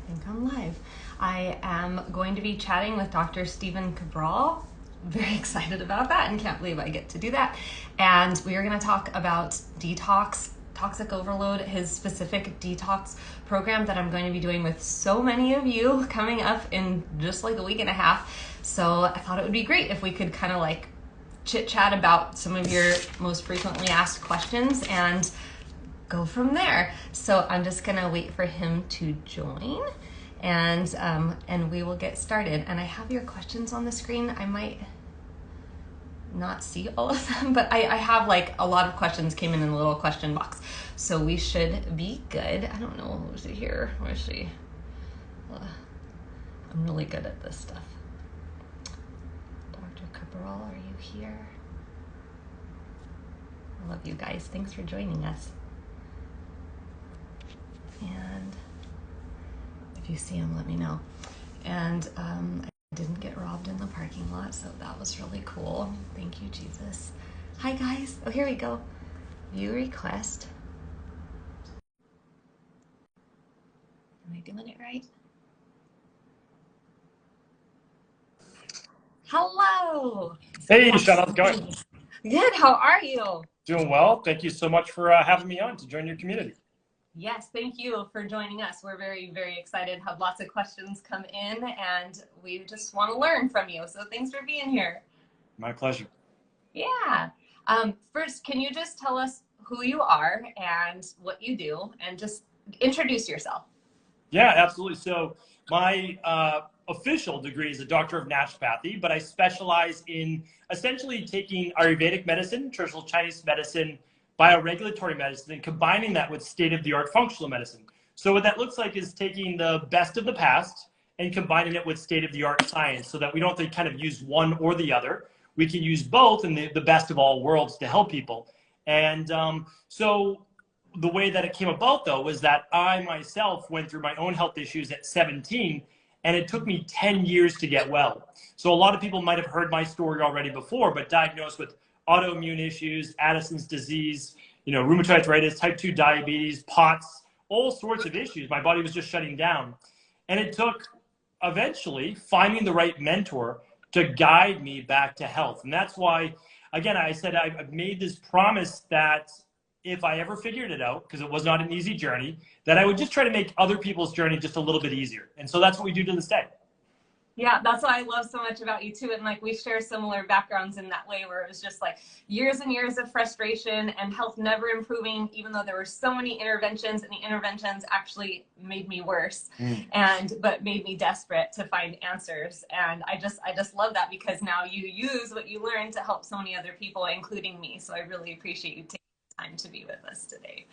think I'm live. I am going to be chatting with Dr. Stephen Cabral. Very excited about that and can't believe I get to do that. And we are going to talk about detox, toxic overload, his specific detox program that I'm going to be doing with so many of you coming up in just like a week and a half. So I thought it would be great if we could kind of like chit chat about some of your most frequently asked questions and go from there. So I'm just gonna wait for him to join, and we will get started. And I have your questions on the screen. I might not see all of them, but I have like a lot of questions came in the little question box, so we should be good. I don't know who's here. Where is she? I'm really good at this stuff. Dr. Cabral, are you here? I love you guys. Thanks for joining us. And if you see him, let me know. And I didn't get robbed in the parking lot, so that was really cool. Thank you, Jesus. Hi, guys. Oh, here we go. View request. Am I doing it right? Hello. Hey, Sean, how's it going? Good. How are you? Doing well. Thank you so much for having me on to join your community. Yes, thank you for joining us. We're very, very excited, have lots of questions come in, and we just want to learn from you. So thanks for being here. My pleasure. Yeah. First, can you just tell us who you are and what you do, and just introduce yourself? Yeah, absolutely. So my official degree is a doctor of naturopathy, but I specialize in essentially taking Ayurvedic medicine, traditional Chinese medicine, bioregulatory medicine, and combining that with state-of-the-art functional medicine. So what that looks like is taking the best of the past and combining it with state-of-the-art science so that we don't have to kind of use one or the other. We can use both and the best of all worlds to help people. And so the way that it came about, though, was that I myself went through my own health issues at 17, and it took me 10 years to get well. So a lot of people might have heard my story already before, but diagnosed with autoimmune issues, Addison's disease, rheumatoid arthritis, type 2 diabetes, POTS, all sorts of issues. My body was just shutting down. And it took eventually finding the right mentor to guide me back to health. And that's why, again, I said I've made this promise that if I ever figured it out, because it was not an easy journey, that I would just try to make other people's journey just a little bit easier. And so that's what we do to this day. Yeah, that's what I love so much about you too. And like we share similar backgrounds in that way, where it was just like years and years of frustration and health never improving, even though there were so many interventions, and the interventions actually made me worse but made me desperate to find answers. And I just love that, because now you use what you learned to help so many other people, including me. So I really appreciate you taking the time to be with us today.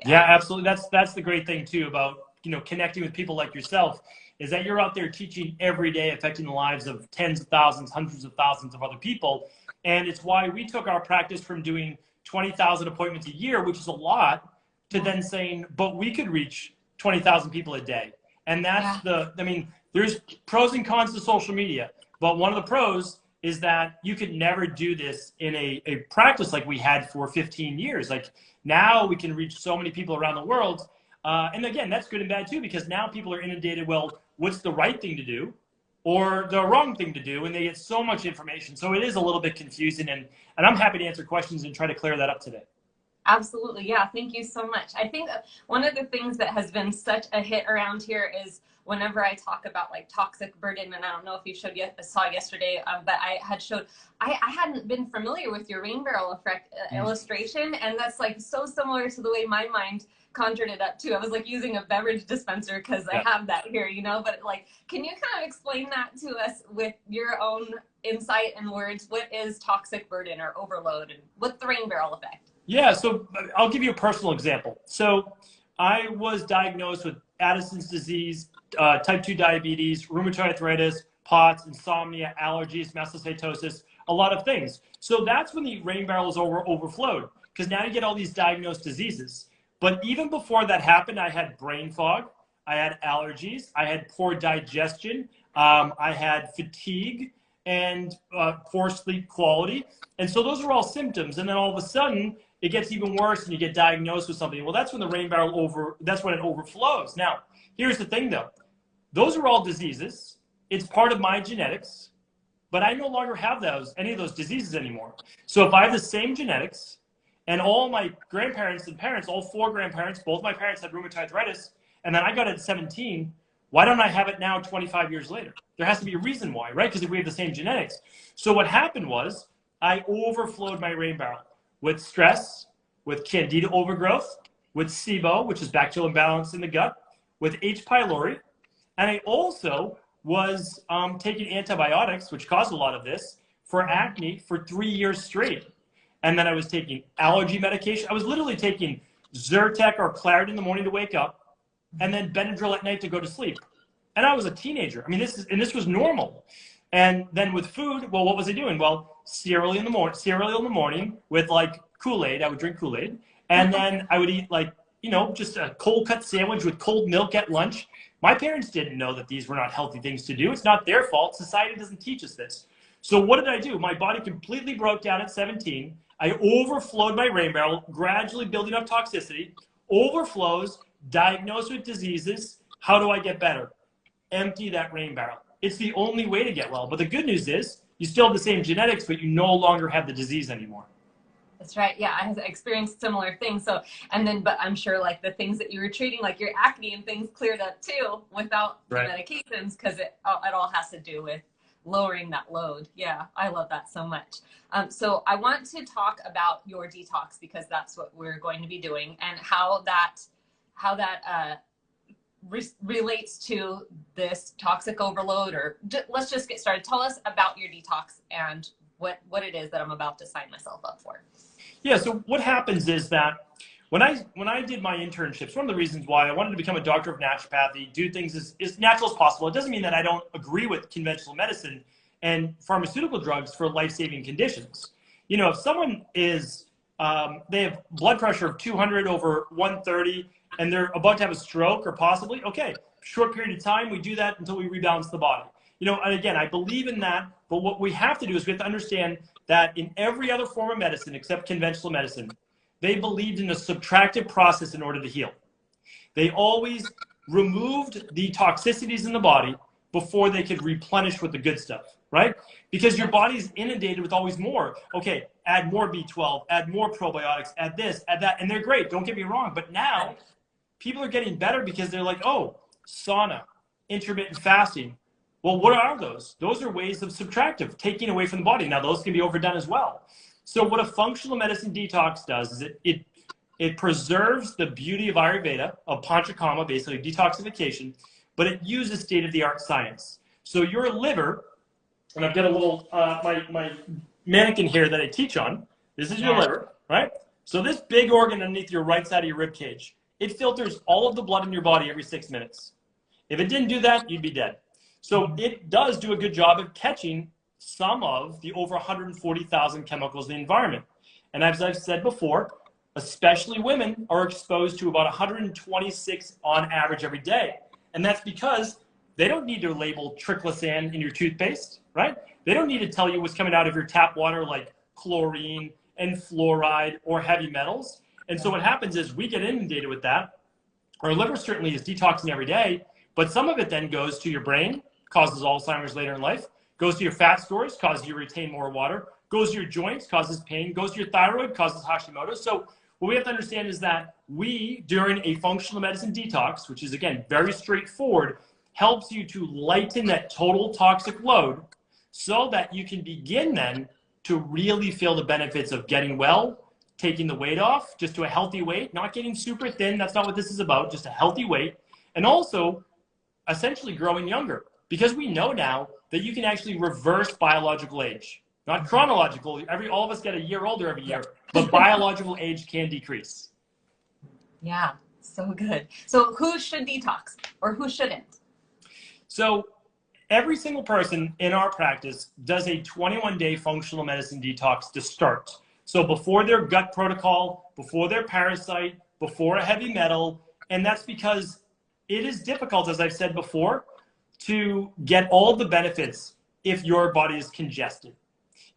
Yeah, absolutely. That's the great thing too about, connecting with people like yourself, is that you're out there teaching every day, affecting the lives of tens of thousands, hundreds of thousands of other people. And it's why we took our practice from doing 20,000 appointments a year, which is a lot, to then saying, but we could reach 20,000 people a day. And that's there's pros and cons to social media, but one of the pros is that you could never do this in a practice like we had for 15 years. Like now we can reach so many people around the world. And again, that's good and bad too, because now people are inundated, well, what's the right thing to do or the wrong thing to do? And they get so much information. So it is a little bit confusing, and I'm happy to answer questions and try to clear that up today. Absolutely. Yeah. Thank you so much. I think one of the things that has been such a hit around here is whenever I talk about like toxic burden, and I don't know if you saw yesterday, but I hadn't been familiar with your rain barrel effect illustration. And that's like so similar to the way my mind conjured it up too. I was like using a beverage dispenser because I have that here, but like, can you kind of explain that to us with your own insight and words? What is toxic burden or overload, and what's the rain barrel effect? Yeah, so I'll give you a personal example. So I was diagnosed with Addison's disease, type 2 diabetes, rheumatoid arthritis, POTS, insomnia, allergies, mastocytosis, a lot of things. So that's when the rain barrel is overflowed, because now you get all these diagnosed diseases. But even before that happened, I had brain fog, I had allergies, I had poor digestion, I had fatigue, and poor sleep quality. And so those are all symptoms. And then all of a sudden, it gets even worse and you get diagnosed with something. Well, that's when the rain barrel that's when it overflows. Now, here's the thing though. Those are all diseases. It's part of my genetics, but I no longer have any of those diseases anymore. So if I have the same genetics and all my grandparents and parents, all four grandparents, both my parents had rheumatoid arthritis, and then I got it at 17, why don't I have it now 25 years later? There has to be a reason why, right? Because if we have the same genetics. So what happened was I overflowed my rain barrel with stress, with candida overgrowth, with SIBO, which is bacterial imbalance in the gut, with H. pylori, and I also was taking antibiotics, which caused a lot of this, for acne for 3 years straight. And then I was taking allergy medication. I was literally taking Zyrtec or Claritin in the morning to wake up, and then Benadryl at night to go to sleep. And I was a teenager. I mean, this was normal. And then with food, well, what was I doing? Well, cereal in the morning with like Kool-Aid. I would drink Kool-Aid. And then I would eat like, just a cold cut sandwich with cold milk at lunch. My parents didn't know that these were not healthy things to do. It's not their fault. Society doesn't teach us this. So what did I do? My body completely broke down at 17. I overflowed my rain barrel, gradually building up toxicity, overflows, diagnosed with diseases. How do I get better? Empty that rain barrel. It's the only way to get well. But the good news is you still have the same genetics, but you no longer have the disease anymore. That's right. Yeah, I have experienced similar things. So, but I'm sure like the things that you were treating, like your acne and things, cleared up too without the medications, because it all has to do with lowering that load. Yeah, I love that so much. So I want to talk about your detox, because that's what we're going to be doing, and how that relates to this toxic overload. Or let's just get started. Tell us about your detox and what it is that I'm about to sign myself up for. Yeah, so what happens is that when I did my internships, one of the reasons why I wanted to become a doctor of naturopathy, do things as natural as possible. It doesn't mean that I don't agree with conventional medicine and pharmaceutical drugs for life-saving conditions. If someone is, they have blood pressure of 200 over 130, and they're about to have a stroke or possibly, okay, short period of time, we do that until we rebalance the body. And again, I believe in that, but what we have to do is we have to understand that in every other form of medicine except conventional medicine, they believed in a subtractive process in order to heal. They always removed the toxicities in the body before they could replenish with the good stuff, right? Because your body's inundated with always more. Okay, add more B12, add more probiotics, add this, add that, and they're great, don't get me wrong. But now people are getting better because they're like, oh, sauna, intermittent fasting. Well, what are those? Those are ways of subtractive, taking away from the body. Now, those can be overdone as well. So what a functional medicine detox does is it preserves the beauty of Ayurveda, of Panchakarma, basically detoxification, but it uses state-of-the-art science. So your liver, and I've got a little, my mannequin here that I teach on, this is your liver, right? So this big organ underneath your right side of your rib cage, it filters all of the blood in your body every 6 minutes. If it didn't do that, you'd be dead. So it does do a good job of catching some of the over 140,000 chemicals in the environment. And as I've said before, especially women are exposed to about 126 on average every day. And that's because they don't need to label triclosan in your toothpaste, right? They don't need to tell you what's coming out of your tap water like chlorine and fluoride or heavy metals. And so what happens is we get inundated with that. Our liver certainly is detoxing every day, but some of it then goes to your brain, causes Alzheimer's later in life, goes to your fat stores, causes you to retain more water, goes to your joints, causes pain, goes to your thyroid, causes Hashimoto's. So what we have to understand is that we, during a functional medicine detox, which is, again, very straightforward, helps you to lighten that total toxic load so that you can begin then to really feel the benefits of getting well, taking the weight off, just to a healthy weight, not getting super thin. That's not what this is about, just a healthy weight. And also, essentially growing younger. Because we know now that you can actually reverse biological age. Not chronological. All of us get a year older every year, but biological age can decrease. Yeah, so good. So who should detox or who shouldn't? So every single person in our practice does a 21-day functional medicine detox to start. So before their gut protocol, before their parasite, before a heavy metal, and that's because it is difficult, as I've said before, to get all the benefits if your body is congested,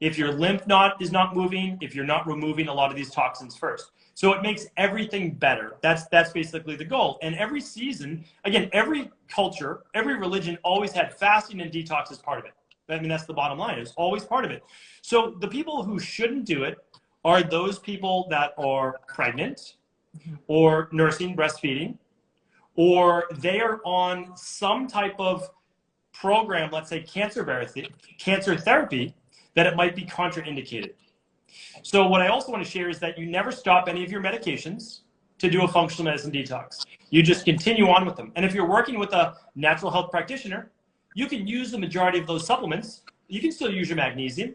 if your lymph node is not moving, if you're not removing a lot of these toxins first. So it makes everything better. That's basically the goal. And every season, again, every culture, every religion always had fasting and detox as part of it. I mean, that's the bottom line. It's always part of it. So the people who shouldn't do it are those people that are pregnant or nursing, breastfeeding, or they are on some type of program, let's say cancer therapy, that it might be contraindicated. So what I also want to share is that you never stop any of your medications to do a functional medicine detox. You just continue on with them. And if you're working with a natural health practitioner, you can use the majority of those supplements. You can still use your magnesium.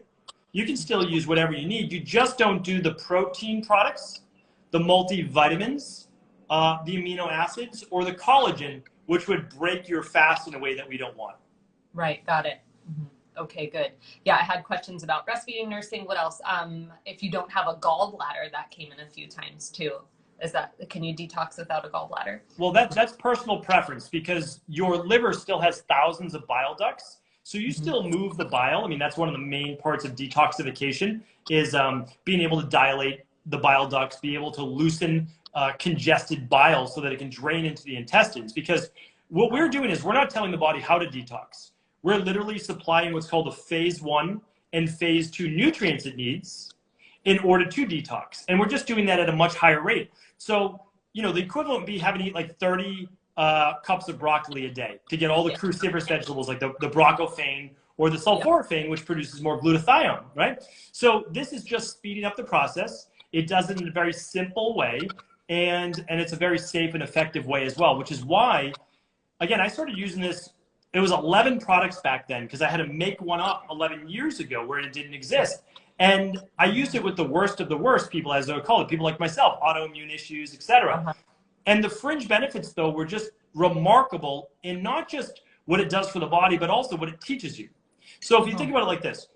You can still use whatever you need. You just don't do the protein products, the multivitamins, the amino acids, or the collagen, which would break your fast in a way that we don't want. Right, got it. Okay, good. Yeah, I had questions about breastfeeding, nursing. What else? If you don't have a gallbladder, that came in a few times too. Can you detox without a gallbladder? Well, that's personal preference, because your liver still has thousands of bile ducts. So you still move the bile. I mean, that's one of the main parts of detoxification is being able to dilate the bile ducts, be able to loosen congested bile so that it can drain into the intestines. Because what we're doing is we're not telling the body how to detox. We're literally supplying what's called a phase 1 and phase 2 nutrients it needs in order to detox. And we're just doing that at a much higher rate. So, the equivalent would be having to eat like 30 cups of broccoli a day to get all the cruciferous vegetables like the broccofane or the sulforaphane, which produces more glutathione, right? So this is just speeding up the process. It does it in a very simple way, and it's a very safe and effective way as well, which is why, again, I started using this. It was 11 products back then because I had to make one up 11 years ago where it didn't exist. And I used it with the worst of the worst people, as I would call it, people like myself, autoimmune issues, etc. And the fringe benefits, though, were just remarkable in not just what it does for the body, but also what it teaches you. So if you think about it like this,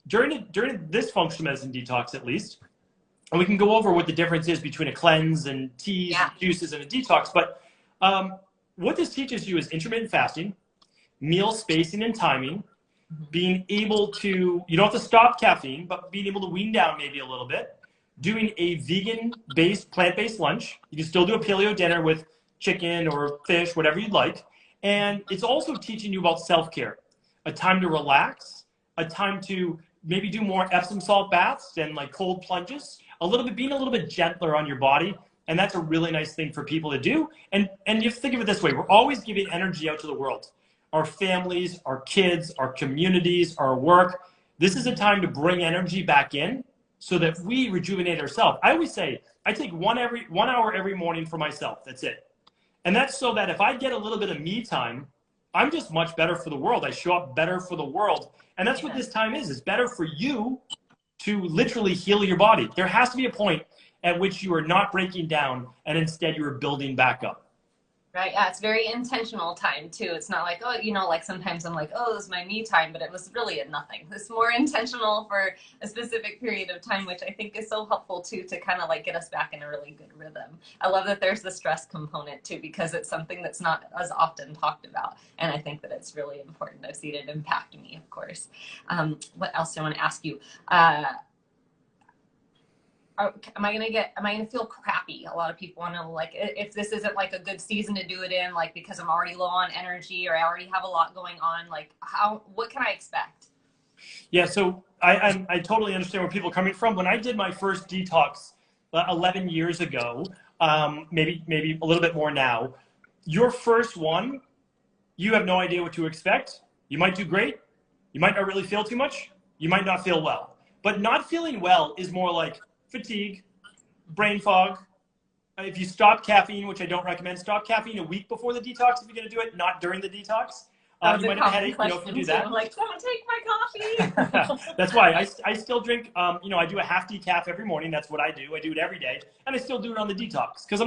during this functional medicine detox, at least, and we can go over what the difference is between a cleanse and teas, and juices, and a detox, but what this teaches you is intermittent fasting, meal spacing and timing, being able to, you don't have to stop caffeine, but being able to wean down maybe a little bit, doing a vegan-based, plant-based lunch. You can still do a paleo dinner with chicken or fish, whatever you'd like. And it's also teaching you about self-care, a time to relax, a time to maybe do more Epsom salt baths and like cold plunges, being a little bit gentler on your body. And that's a really nice thing for people to do. And you have to think of it this way. We're always giving energy out to the world. Our families, our kids, our communities, our work. This is a time to bring energy back in so that we rejuvenate ourselves. I always say, I take 1 hour every morning for myself. That's it. And that's so that if I get a little bit of me time, I'm just much better for the world. I show up better for the world. And that's what this time is. It's better for you to literally heal your body. There has to be a point at which you are not breaking down and instead you are building back up. Right. Yeah, it's very intentional time too. It's not like, like sometimes I'm like, oh, this is my me time, but it was really a nothing. It's more intentional for a specific period of time, which I think is so helpful too, to kind of like get us back in a really good rhythm. I love that there's the stress component too, because it's something that's not as often talked about. And I think that it's really important. I've seen it impact me, of course. What else do I want to ask you? Am I gonna feel crappy? A lot of people want to, like, if this isn't like a good season to do it in, like, because I'm already low on energy or I already have a lot going on, like, what can I expect? Yeah, so I totally understand where people are coming from. When I did my first detox 11 years ago, maybe a little bit more now, your first one, you have no idea what to expect. You might do great. You might not really feel too much. You might not feel well. But not feeling well is more like fatigue, brain fog. If you stop caffeine, which I don't recommend, stop caffeine a week before the detox if you're going to do it, not during the detox. You might have a headache, if you do that. I'm like, don't take my coffee. That's why I still drink, I do a half decaf every morning. That's what I do. I do it every day. And I still do it on the detox because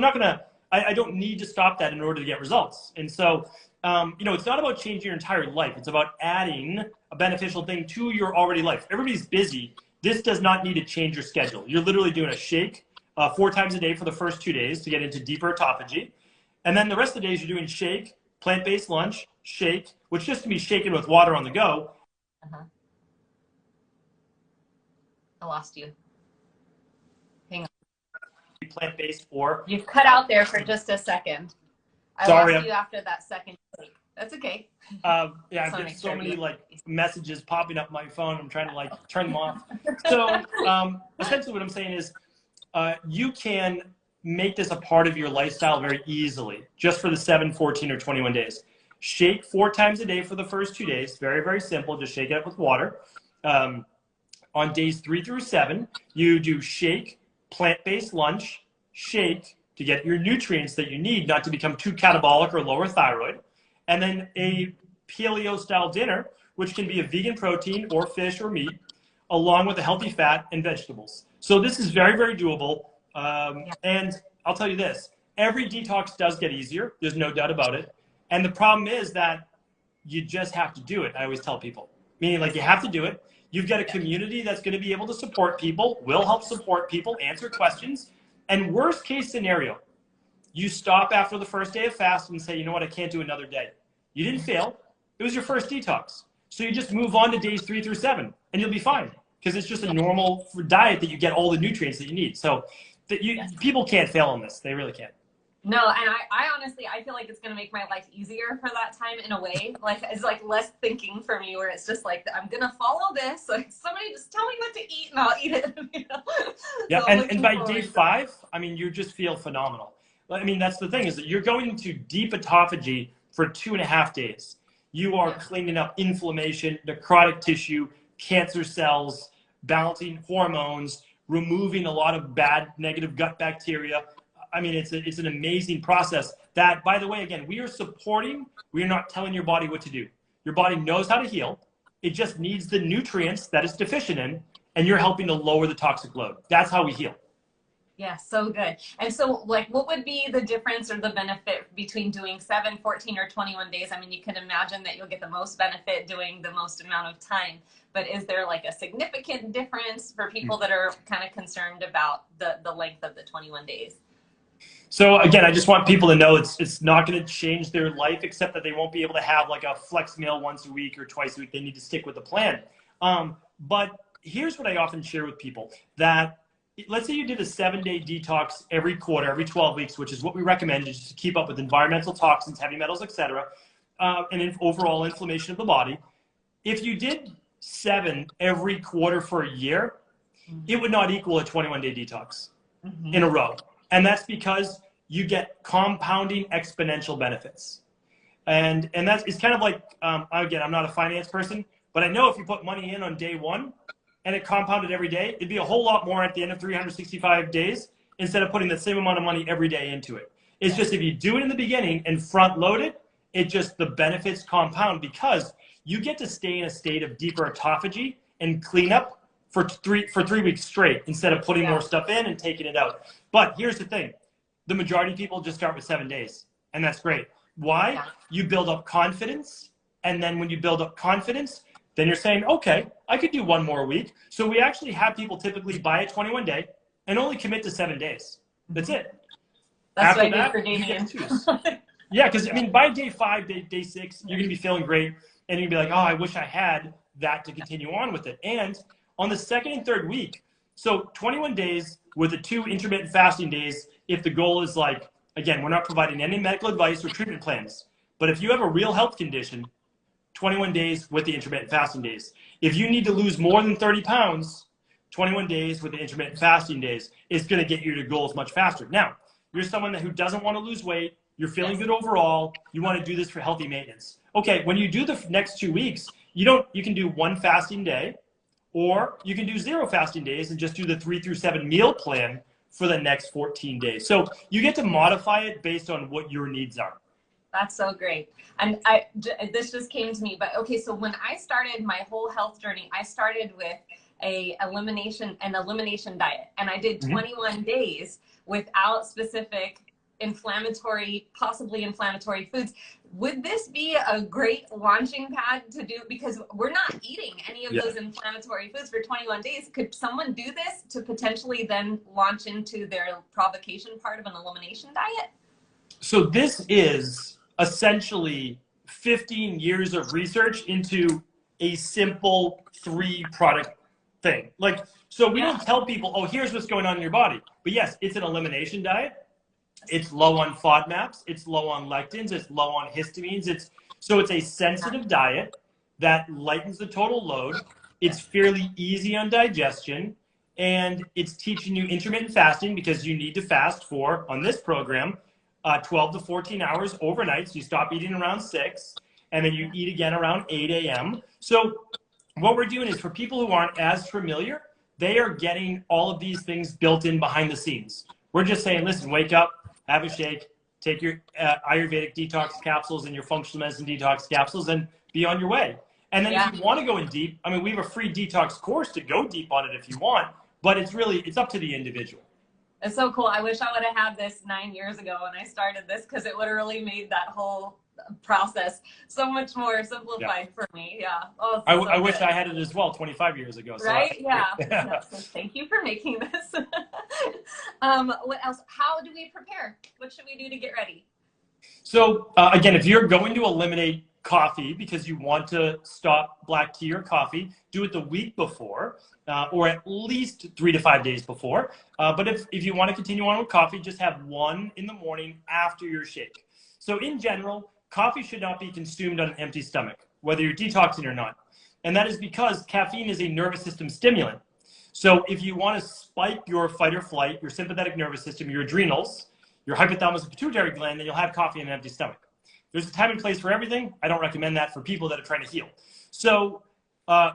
I don't need to stop that in order to get results. And so, it's not about changing your entire life. It's about adding a beneficial thing to your already life. Everybody's busy. This does not need to change your schedule. You're literally doing a shake 4 times a day for the first 2 days to get into deeper autophagy. And then the rest of the days you're doing shake, plant-based lunch, shake, which just can be shaken with water on the go. I lost you. Hang on. plant-based or... You've cut out there for just a second. I lost you after that second take. That's okay. Yeah, I've got so many like messages popping up my phone. I'm trying to like turn them off. So essentially what I'm saying is you can make this a part of your lifestyle very easily, just for the 7, 14, or 21 days. Shake 4 times a day for the first 2 days. Very, very simple. Just shake it up with water. On days 3 through 7, you do shake, plant-based lunch, shake to get your nutrients that you need, not to become too catabolic or lower thyroid. And then a paleo-style dinner, which can be a vegan protein or fish or meat, along with a healthy fat and vegetables. So this is very, very doable. And I'll tell you this, every detox does get easier. There's no doubt about it. And the problem is that you just have to do it. I always tell people, meaning like you have to do it. You've got a community that's going to be able to support people, will help support people, answer questions. And worst case scenario, you stop after the first day of fast and say, you know what, I can't do another day. You didn't fail. It was your first detox. So you just move on to days 3 through 7 and you'll be fine, because it's just a normal diet that you get all the nutrients that you need. So people can't fail on this. They really can't. No, and I honestly, I feel like it's going to make my life easier for that time in a way. Like, it's like less thinking for me, where it's just like, I'm going to follow this. Like, somebody just tell me what to eat and I'll eat it. You know? Yeah, So and by day 5, I mean, you just feel phenomenal. I mean, that's the thing, is that you're going into deep autophagy for 2.5 days. You are cleaning up inflammation, necrotic tissue, cancer cells, balancing hormones, removing a lot of bad negative gut bacteria. I mean, it's an amazing process that, by the way, again, we are supporting. We are not telling your body what to do. Your body knows how to heal. It just needs the nutrients that it's deficient in, and you're helping to lower the toxic load. That's how we heal. Yeah, so good. And so, like, what would be the difference or the benefit between doing 7, 14, or 21 days? I mean, you can imagine that you'll get the most benefit doing the most amount of time. But is there like a significant difference for people that are kind of concerned about the length of the 21 days? So again, I just want people to know it's not going to change their life, except that they won't be able to have like a flex meal once a week or twice a week. They need to stick with the plan. But here's what I often share with people, that let's say you did a 7-day detox every quarter, every 12 weeks, which is what we recommend, just to keep up with environmental toxins, heavy metals, etc., and overall inflammation of the body. If you did 7 every quarter for a year, it would not equal a 21-day detox in a row. And that's because you get compounding exponential benefits. And that's, it's kind of like, again, I'm not a finance person, but I know if you put money in on day 1 and it compounded every day, it'd be a whole lot more at the end of 365 days instead of putting the same amount of money every day into it. It's just, if you do it in the beginning and front load it, it just, the benefits compound, because you get to stay in a state of deeper autophagy and clean up for 3 weeks straight, instead of putting more stuff in and taking it out. But here's the thing. The majority of people just start with 7 days, and that's great. Why? Yeah. You build up confidence, and then when you build up confidence, then you're saying, okay, I could do 1 more week. So we actually have people typically buy a 21-day and only commit to 7 days. That's it. That's what I did for Damien. Yeah, because I mean, by day 5, day 6, you're going to be feeling great, and you're going to be like, oh, I wish I had that to continue on with it. And on the 2nd and 3rd week, so 21 days with the 2 intermittent fasting days, if the goal is like, again, we're not providing any medical advice or treatment plans, but if you have a real health condition, 21 days with the intermittent fasting days. If you need to lose more than 30 pounds, 21 days with the intermittent fasting days is going to get you to your goals much faster. Now, you're someone who doesn't want to lose weight, you're feeling good overall, you want to do this for healthy maintenance. Okay, when you do the next 2 weeks, you can do 1 fasting day, or you can do 0 fasting days and just do the 3 through 7 meal plan for the next 14 days. So you get to modify it based on what your needs are. That's so great. And this just came to me, but okay, so when I started my whole health journey, I started with an elimination diet, and I did 21 days without specific possibly inflammatory foods. Would this be a great launching pad to do, because we're not eating any of those inflammatory foods for 21 days? Could someone do this to potentially then launch into their provocation part of an elimination diet? So this is essentially 15 years of research into a simple 3-product thing. Like, so we don't tell people, oh, here's what's going on in your body. But yes, it's an elimination diet. It's low on FODMAPs. It's low on lectins. It's low on histamines. So it's a sensitive diet that lightens the total load. It's fairly easy on digestion, and it's teaching you intermittent fasting because you need to fast for, on this program, 12 to 14 hours overnight. So you stop eating around 6, and then you eat again around 8 a.m. So what we're doing is, for people who aren't as familiar, they are getting all of these things built in behind the scenes. We're just saying, listen, wake up, have a shake, take your Ayurvedic detox capsules and your functional medicine detox capsules, and be on your way. And then if you want to go in deep, I mean, we have a free detox course to go deep on it if you want, but it's up to the individual. It's so cool. I wish I would have had this 9 years ago when I started this, because it would have really made that whole process so much more simplified for me. Yeah. Oh, I wish I had it as well 25 years ago. So right? So thank you for making this. What else? How do we prepare? What should we do to get ready? So again, if you're going to eliminate coffee because you want to stop black tea or coffee, do it the week before, or at least 3 to 5 days before. But if you want to continue on with coffee, just have one in the morning after your shake. So in general, coffee should not be consumed on an empty stomach, whether you're detoxing or not. And that is because caffeine is a nervous system stimulant. So if you want to spike your fight or flight, your sympathetic nervous system, your adrenals, your hypothalamus and pituitary gland, then you'll have coffee in an empty stomach. There's a time and place for everything. I don't recommend that for people that are trying to heal. So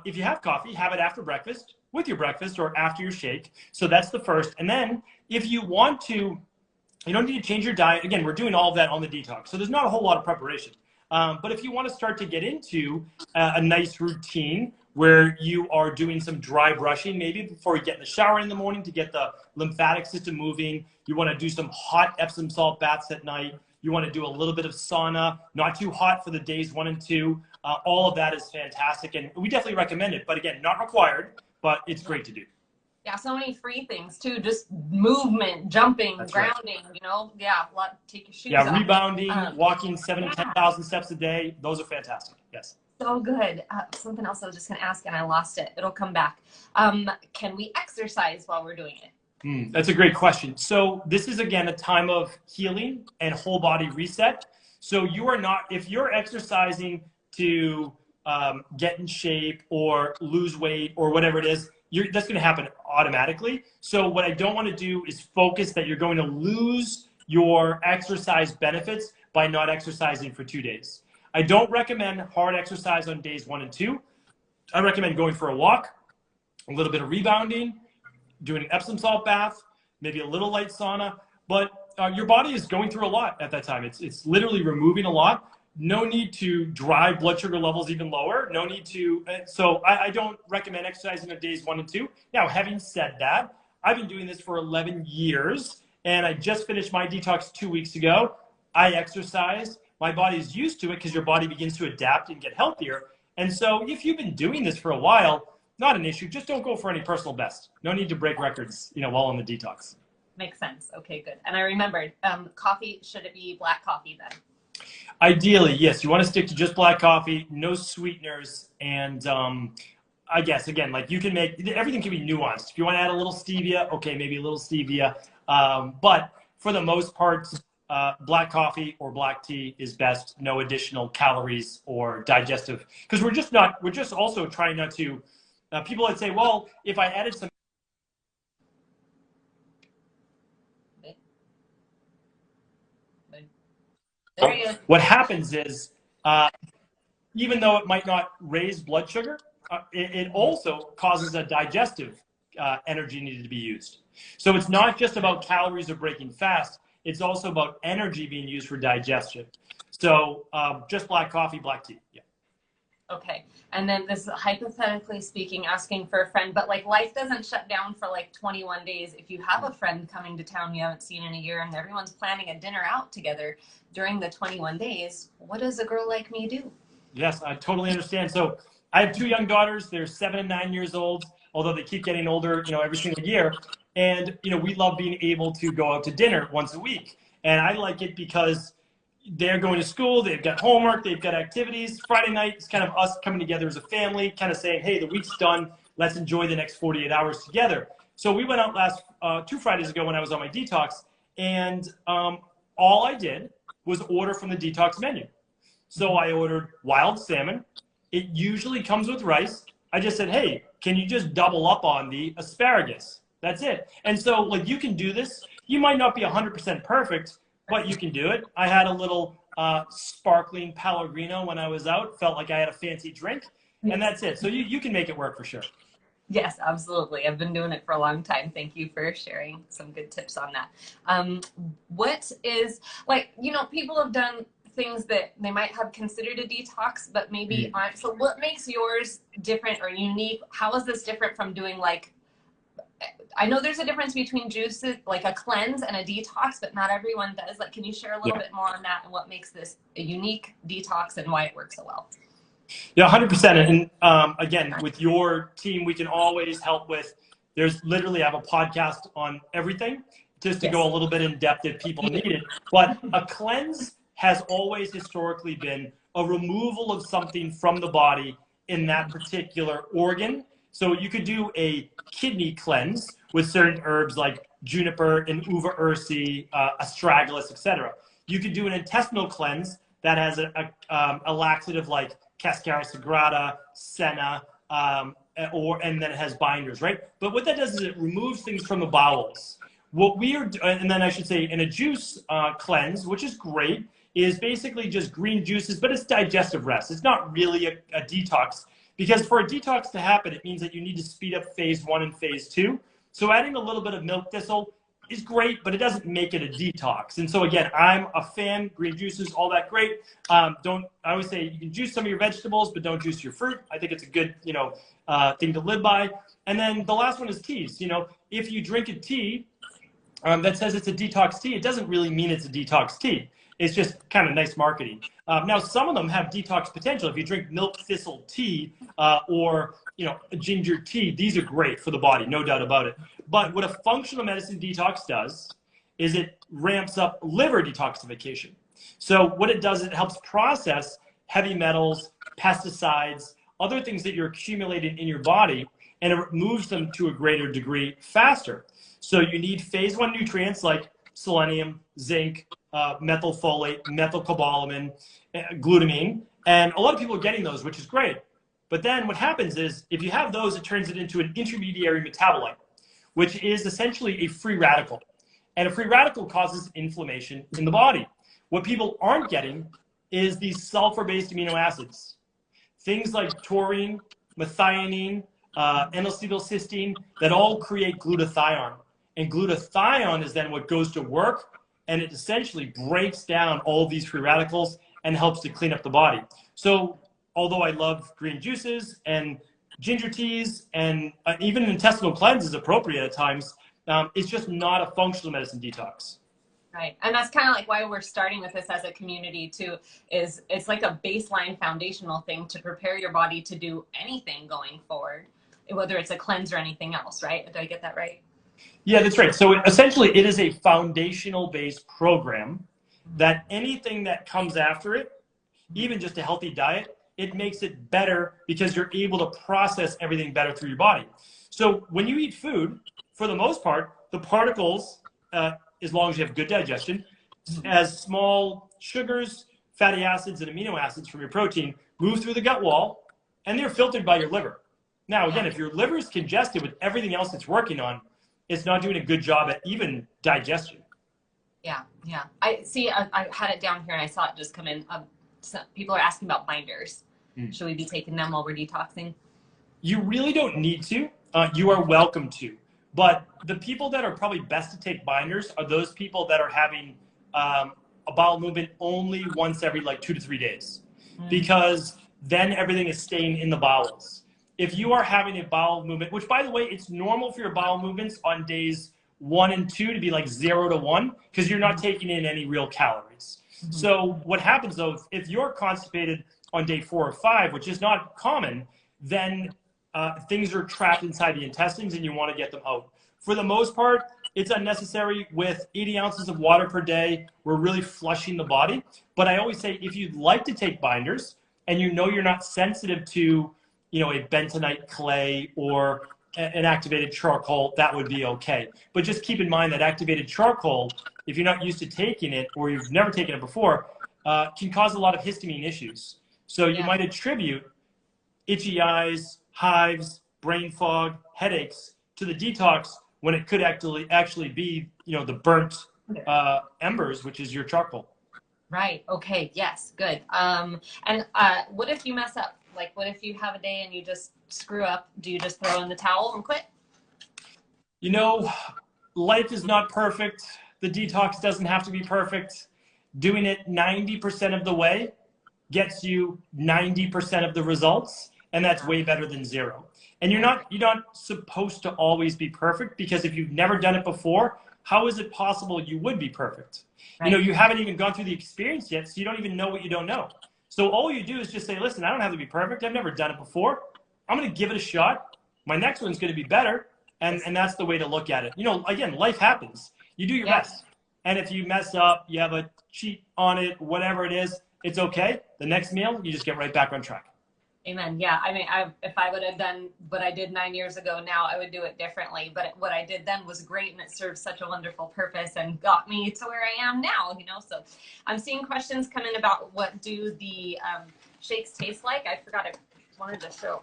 if you have coffee, have it after breakfast, with your breakfast, or after your shake. So that's the first. And then if you want to, you don't need to change your diet. Again, we're doing all of that on the detox. So there's not a whole lot of preparation. But if you want to start to get into a nice routine where you are doing some dry brushing, maybe before you get in the shower in the morning to get the lymphatic system moving, you want to do some hot Epsom salt baths at night. You want to do a little bit of sauna, not too hot for the days 1 and 2. All of that is fantastic. And we definitely recommend it. But again, not required, but it's great to do. Yeah, so many free things too. Just movement, jumping, grounding, take your shoes off. Rebounding, walking 7,000 to 10,000 steps a day. Those are fantastic. Yes. So good. Something else I was just going to ask and I lost it. It'll come back. Can we exercise while we're doing it? That's a great question. So this is, again, a time of healing and whole body reset. So you are not, if you're exercising to get in shape or lose weight or whatever it is, that's going to happen automatically. So what I don't want to do is focus that you're going to lose your exercise benefits by not exercising for 2 days. I don't recommend hard exercise on days 1 and 2. I recommend going for a walk, a little bit of rebounding, doing an Epsom salt bath, maybe a little light sauna, but your body is going through a lot at that time. It's literally removing a lot. No need to drive blood sugar levels even lower. No need to, so I don't recommend exercising on days 1 and 2. Now, having said that, I've been doing this for 11 years, and I just finished my detox 2 weeks ago. I exercise. My body is used to it because your body begins to adapt and get healthier. And so if you've been doing this for a while, not an issue. Just don't go for any personal best. No need to break records, while on the detox. Makes sense. Okay, good. And I remembered, coffee, should it be black coffee then? Ideally, yes. You want to stick to just black coffee, no sweeteners. And I guess, again, like you can make, everything can be nuanced. If you want to add a little stevia, okay, maybe a little stevia. But for the most part, black coffee or black tea is best. No additional calories or digestive. Because we're just also trying not to, people that say, well, if I added some. What happens is, even though it might not raise blood sugar, it also causes a digestive energy needed to be used. So it's not just about calories or breaking fast. It's also about energy being used for digestion. So just black coffee, black tea. Yeah. Okay. And then this is hypothetically speaking, asking for a friend, but like life doesn't shut down for like 21 days. If you have a friend coming to town you haven't seen in a year and everyone's planning a dinner out together during the 21 days, what does a girl like me do? Yes, I totally understand. So I have 2 young daughters. They're 7 and 9 years old, although they keep getting older, every single year. And, we love being able to go out to dinner once a week. And I like it because they're going to school, they've got homework, they've got activities. Friday night is kind of us coming together as a family, kind of saying, hey, the week's done. Let's enjoy the next 48 hours together. So we went out last 2 Fridays ago when I was on my detox, and all I did was order from the detox menu. So I ordered wild salmon. It usually comes with rice. I just said, hey, can you just double up on the asparagus? That's it. And so, like, you can do this. You might not be 100% perfect, but you can do it. I had a little sparkling Pellegrino when I was out. Felt like I had a fancy drink, and that's it. So you can make it work for sure. Yes, absolutely. I've been doing it for a long time. Thank you for sharing some good tips on that. What is, like, you know, people have done things that they might have considered a detox, but maybe aren't. So what makes yours different or unique? How is this different from doing, like, I know there's a difference between juices, like a cleanse and a detox, but not everyone does. Like, can you share a little bit more on that and what makes this a unique detox and why it works so well? Yeah, 100%. And again, with your team, we can always help with, there's literally, I have a podcast on everything just to go a little bit in depth if people need it. But a cleanse has always historically been a removal of something from the body in that particular organ. So you could do a kidney cleanse with certain herbs like juniper and uva ursi, astragalus, etc. You could do an intestinal cleanse that has a laxative like Cascara sagrada, senna, and then it has binders, right? But what that does is it removes things from the bowels. What we are, and then I should say, in a juice cleanse, which is great, is basically just green juices, but it's digestive rest. It's not really a detox, because for a detox to happen, it means that you need to speed up phase 1 and phase 2. So adding a little bit of milk thistle is great, but it doesn't make it a detox. And so again, I'm a fan, green juices, all that great. I always say you can juice some of your vegetables, but don't juice your fruit. I think it's a good, thing to live by. And then the last one is teas. If you drink a tea that says it's a detox tea, it doesn't really mean it's a detox tea. It's just kind of nice marketing. Now, some of them have detox potential. If you drink milk thistle tea or ginger tea, these are great for the body, no doubt about it. But what a functional medicine detox does is it ramps up liver detoxification. So what it does is it helps process heavy metals, pesticides, other things that you're accumulating in your body, and it moves them to a greater degree faster. So you need phase 1 nutrients like selenium, zinc, methylfolate, methylcobalamin, glutamine, and a lot of people are getting those, which is great. But then what happens is if you have those, it turns it into an intermediary metabolite, which is essentially a free radical. And a free radical causes inflammation in the body. What people aren't getting is these sulfur-based amino acids. Things like taurine, methionine, N-acetylcysteine, that all create glutathione. And glutathione is then what goes to work, and it essentially breaks down all of these free radicals and helps to clean up the body. So although I love green juices and ginger teas, and even an intestinal cleanse is appropriate at times, it's just not a functional medicine detox. Right. And that's kind of like why we're starting with this as a community too, is it's like a baseline foundational thing to prepare your body to do anything going forward, whether it's a cleanse or anything else, right? Did I get that right? Yeah, that's right. So essentially it is a foundational based program that anything that comes after it, even just a healthy diet, it makes it better because you're able to process everything better through your body. So when you eat food, for the most part, the particles, as long as you have good digestion, as small sugars, fatty acids, and amino acids from your protein move through the gut wall, and they're filtered by your liver. Now, again, if your liver is congested with everything else it's working on, it's not doing a good job at even digestion. Yeah. I see, I had it down here and I saw it just come in. So people are asking about binders. Should we be taking them while we're detoxing? You really don't need to. You are welcome to. But the people that are probably best to take binders are those people that are having a bowel movement only once every 2 to 3 days, because then everything is staying in the bowels. If you are having a bowel movement, which by the way, it's normal for your bowel movements on days 1 and 2 to be 0 to 1, because you're not taking in any real calories. So what happens though, if you're constipated on day 4 or 5, which is not common, then things are trapped inside the intestines and you want to get them out. For the most part, it's unnecessary. With 80 ounces of water per day, we're really flushing the body. But I always say, if you'd like to take binders and you know you're not sensitive to a bentonite clay or an activated charcoal, that would be okay. But just keep in mind that activated charcoal, if you're not used to taking it or you've never taken it before, can cause a lot of histamine issues. So you might attribute itchy eyes, hives, brain fog, headaches to the detox when it could actually be, the burnt embers, which is your charcoal. Right. Okay. Yes. Good. And what if you mess up? Like, what if you have a day and you just screw up? Do you just throw in the towel and quit? Life is not perfect. The detox doesn't have to be perfect. Doing it 90% of the way gets you 90% of the results, and that's way better than zero. And you're not supposed to always be perfect, because if you've never done it before, how is it possible you would be perfect? Right. You haven't even gone through the experience yet, so you don't even know what you don't know. So all you do is just say, listen, I don't have to be perfect. I've never done it before. I'm going to give it a shot. My next one's going to be better. And that's the way to look at it. Again, life happens. You do your best. And if you mess up, you have a cheat on it, whatever it is, it's okay. The next meal, you just get right back on track. Amen. Yeah. I mean, if I would have done what I did 9 years ago now, I would do it differently. But what I did then was great, and it served such a wonderful purpose and got me to where I am now, So I'm seeing questions come in about what do the shakes taste like. I forgot I wanted to show.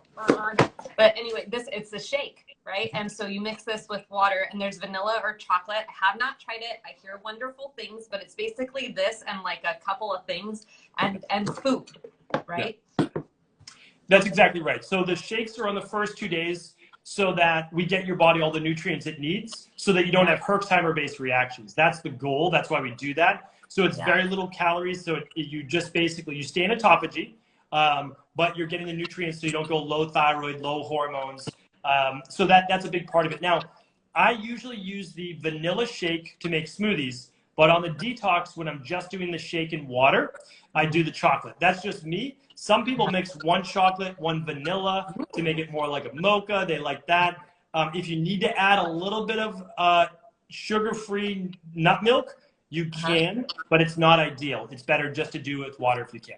But anyway, it's a shake, right? And so you mix this with water, and there's vanilla or chocolate. I have not tried it. I hear wonderful things, but it's basically this and like a couple of things and food, right? Yeah. That's exactly right. So the shakes are on the first 2 days so that we get your body all the nutrients it needs so that you don't have Herxheimer-based reactions. That's the goal. That's why we do that. So it's very little calories. So you just basically, you stay in autophagy, but you're getting the nutrients so you don't go low thyroid, low hormones. So that's a big part of it. Now, I usually use the vanilla shake to make smoothies, but on the detox, when I'm just doing the shake in water, I do the chocolate. That's just me. Some people mix one chocolate, one vanilla to make it more like a mocha. They like that. If you need to add a little bit of sugar-free nut milk, you can, but it's not ideal. It's better just to do it with water if you can.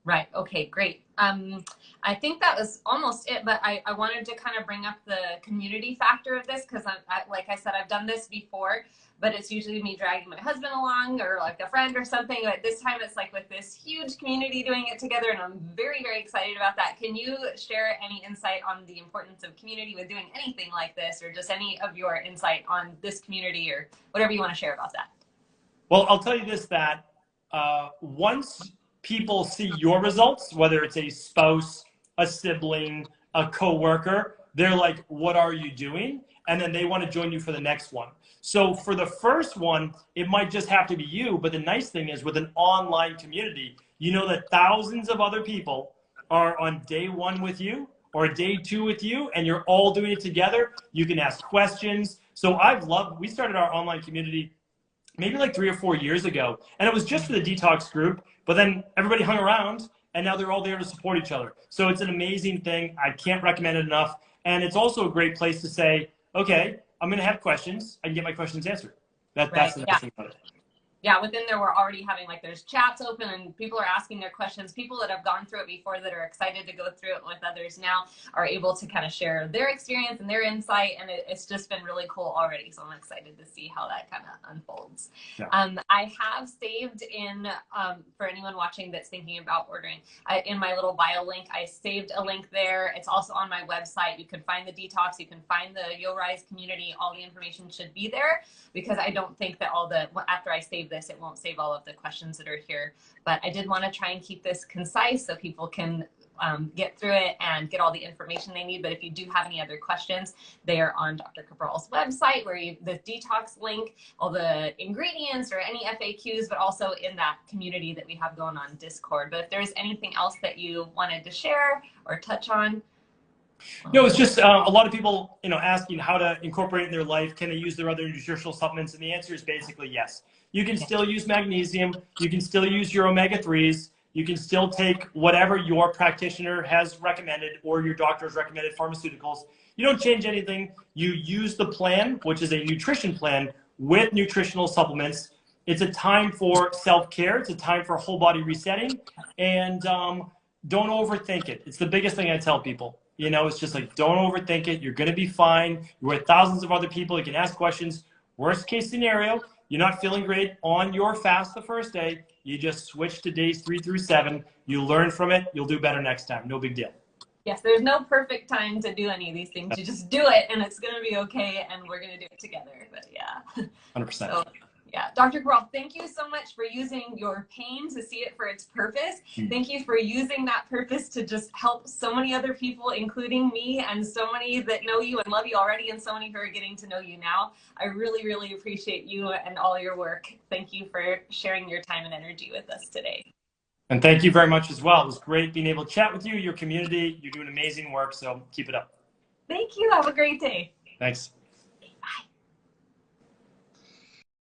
Right. Okay, great. I think that was almost it, but I wanted to kind of bring up the community factor of this because, like I said, I've done this before, but it's usually me dragging my husband along or like a friend or something. But this time it's like with this huge community doing it together, and I'm very, very excited about that. Can you share any insight on the importance of community with doing anything like this, or just any of your insight on this community or whatever you want to share about that? Well, I'll tell you this, that once people see your results, whether it's a spouse, a sibling, a coworker, they're like, what are you doing? And then they want to join you for the next one. So for the first one, it might just have to be you. But the nice thing is with an online community, you know that thousands of other people are on day one with you or day two with you, and you're all doing it together. You can ask questions. So we started our online community maybe like 3 or 4 years ago. And it was just for the detox group, but then everybody hung around and now they're all there to support each other. So it's an amazing thing. I can't recommend it enough. And it's also a great place to say, okay, I'm going to have questions. I can get my questions answered. That's the nice thing about it. Yeah, within there, we're already having, like, there's chats open and people are asking their questions. People that have gone through it before that are excited to go through it with others now are able to kind of share their experience and their insight. And it's just been really cool already. So I'm excited to see how that kind of unfolds. Yeah. I have saved in, for anyone watching that's thinking about ordering, in my little bio link, I saved a link there. It's also on my website. You can find the detox. You can find the Yo Rise community. All the information should be there because I don't think that after I save this, it won't save all of the questions that are here, but I did want to try and keep this concise so people can get through it and get all the information they need. But if you do have any other questions, they are on Dr. Cabral's website where the detox link, all the ingredients or any FAQs, but also in that community that we have going on Discord. But if there's anything else that you wanted to share or touch on. No, it's just a lot of people, asking how to incorporate it in their life. Can they use their other nutritional supplements? And the answer is basically yes. You can still use magnesium. You can still use your omega-3s. You can still take whatever your practitioner has recommended or your doctor's recommended pharmaceuticals. You don't change anything. You use the plan, which is a nutrition plan with nutritional supplements. It's a time for self-care. It's a time for whole body resetting. And don't overthink it. It's the biggest thing I tell people. You know, it's just like, don't overthink it. You're going to be fine. You're with thousands of other people. You can ask questions. Worst case scenario, you're not feeling great on your fast the first day. You just switch to days 3 through 7. You learn from it. You'll do better next time. No big deal. Yes, there's no perfect time to do any of these things. You just do it, and it's going to be okay, and we're going to do it together. But yeah. 100%. So, yeah, Dr. Cabral, thank you so much for using your pain to see it for its purpose. Thank you for using that purpose to just help so many other people, including me, and so many that know you and love you already, and so many who are getting to know you now. I really, really appreciate you and all your work. Thank you for sharing your time and energy with us today. And thank you very much as well. It was great being able to chat with you, your community. You're doing amazing work, so keep it up. Thank you. Have a great day. Thanks.